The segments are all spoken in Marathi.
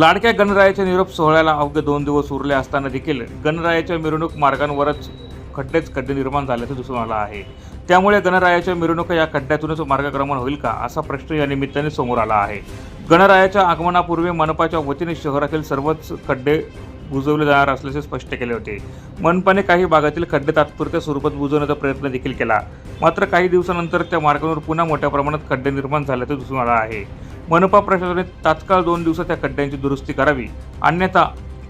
लाडक्या गणरायाच्या निरोप सोहळ्याला अवघे 2 दिवस उरले असताना देखील गणरायाच्या मिरवणूक मार्गांवरच खड्डे निर्माण झाल्याचं दिसून आलं आहे। त्यामुळे गणरायाच्या मिरवणुका या खड्ड्यातूनच मार्गक्रमण होईल का असा प्रश्न या निमित्ताने समोर आला आहे। गणरायाच्या आगमनापूर्वी मनपाच्या वतीने शहरातील सर्वच खड्डे बुजवले जाणार असल्याचे स्पष्ट केले होते। मनपाने काही भागातील खड्डे तात्पुरत्या स्वरूपात बुजवण्याचा प्रयत्न देखील केला, मात्र काही दिवसानंतर त्या मार्गावर पुन्हा मोठ्या प्रमाणात खड्डे निर्माण झाल्याचे दिसून आलं आहे। मनपा प्रशासनाने तात्काळ 2 दिवसात त्या खड्ड्यांची दुरुस्ती करावी, अन्यथा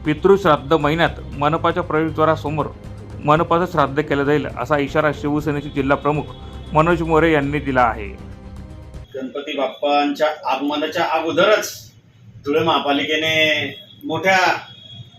पितृश्राद्ध महिन्यात मनपाच्या प्रवेशद्वारासमोर मनपाचं श्राद्ध केलं जाईल असा इशारा शिवसेनेचे जिल्हा प्रमुख मनोज मोरे यांनी दिला आहे। गणपती बाप्पांच्या आगमनाच्या अगोदरच धुळे महापालिकेने मोठ्या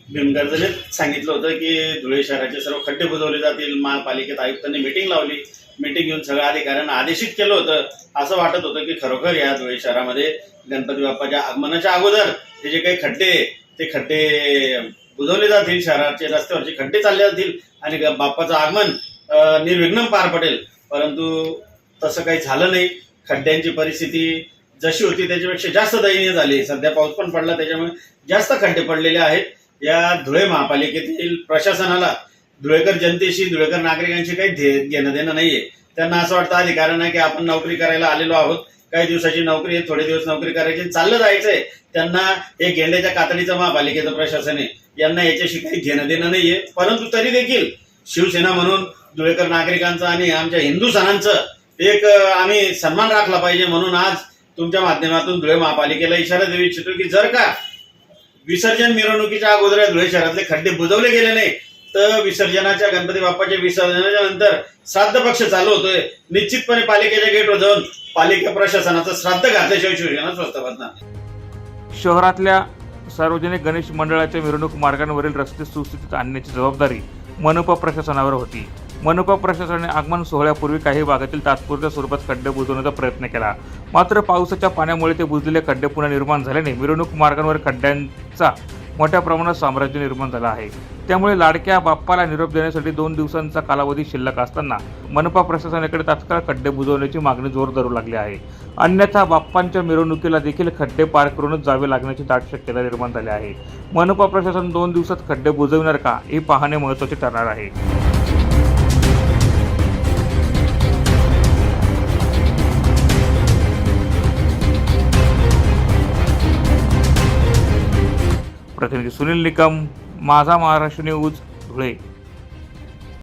बिनगर्जनेत सांगितलं होतं की धुळे शहराचे सर्व खड्डे बुजवले जातील। महापालिकेत आयुक्तांनी मीटिंग लावली, मीटिंग घेऊन सगळ्या अधिकाऱ्यांना आदेशित केलं होतं। असं वाटत होतं की खरोखर या धुळे शहरामध्ये गणपती बाप्पाच्या आगमनाच्या अगोदर हे जे काही खड्डे ते खड्डे बुजवले जातील, शहराचे रस्त्यावरचे खड्डे चालले जातील आणि बाप्पाचं आगमन निर्विघ्न पार पडेल। परंतु तसं काही झालं नाही। खड्ड्यांची परिस्थिती जशी होती त्याच्यापेक्षा जास्त दयनीय झाली। सध्या पाऊस पण पडला, त्याच्यामुळे जास्त खड्डे पडलेले आहेत। या धुळे महापालिकेतील प्रशासनाला धुळेकर जनतेशी, धुळेकर नागरिकांशी काही घेणं देणं नाहीये। त्यांना असं वाटतं अधिकाऱ्यांना की आपण नोकरी करायला आलेलो आहोत, काही दिवसाची नोकरी आहे, थोडे दिवस नोकरी करायची, चाललं जायचंय। त्यांना हे गेंड्याच्या कातडीचं महापालिकेचं प्रशासन आहे, यांना याच्याशी काही घेणं देणं नाहीये। परंतु तरी देखील शिवसेना म्हणून धुळेकर नागरिकांचं आणि आमच्या हिंदू सणांचं एक आम्ही सन्मान राखला पाहिजे, म्हणून आज तुमच्या माध्यमातून धुळे महापालिकेला इशारा देऊ इच्छितो की जर का विसर्जन मिरवणुकीच्या अगोदर धुळे शहरातले खड्डे बुजवले गेले नाही तर विसर्जनाच्या गणपती बाप्पाच्या विसर्जनाच्या नंतर श्राद्ध पक्ष चालू होतोय। निश्चितपणे पालिकेच्या गेटवर जाऊन पालिका प्रशासनाचं श्राद्ध घातल्याशिवाय शिवसेना स्वस्थ बसणार। शहरातल्या सार्वजनिक गणेश मंडळाच्या मिरवणूक मार्गांवरील रस्ते सुस्थितीत आणण्याची जबाबदारी मनपा प्रशासनावर होती। मनपा प्रशासनाने आगमन सोहळ्यापूर्वी काही भागातील तात्पुरत्या स्वरूपात खड्डे बुजवण्याचा प्रयत्न केला, मात्र पावसाच्या पाण्यामुळे ते बुजलेले खड्डे पुन्हा निर्माण झाल्याने मिरवणूक मार्गांवर खड्ड्यांचा मोठ्या प्रमाणात साम्राज्य निर्माण झालं आहे। त्यामुळे लाडक्या बाप्पाला निरोप देण्यासाठी 2 दिवसांचा कालावधी शिल्लक असताना मनपा प्रशासनाकडे तात्काळ खड्डे बुजवण्याची मागणी जोर धरू लागली आहे। अन्यथा बाप्पांच्या मिरवणुकीला देखील खड्डे पार करूनच जावे लागण्याची दाट शक्यता निर्माण झाली आहे। मनपा प्रशासन 2 दिवसात खड्डे बुजवणार का हे पाहणे महत्त्वाचे ठरणार आहे। प्रतिनिधी सुनील निकम, माझा महाराष्ट्र न्यूज, धुळे।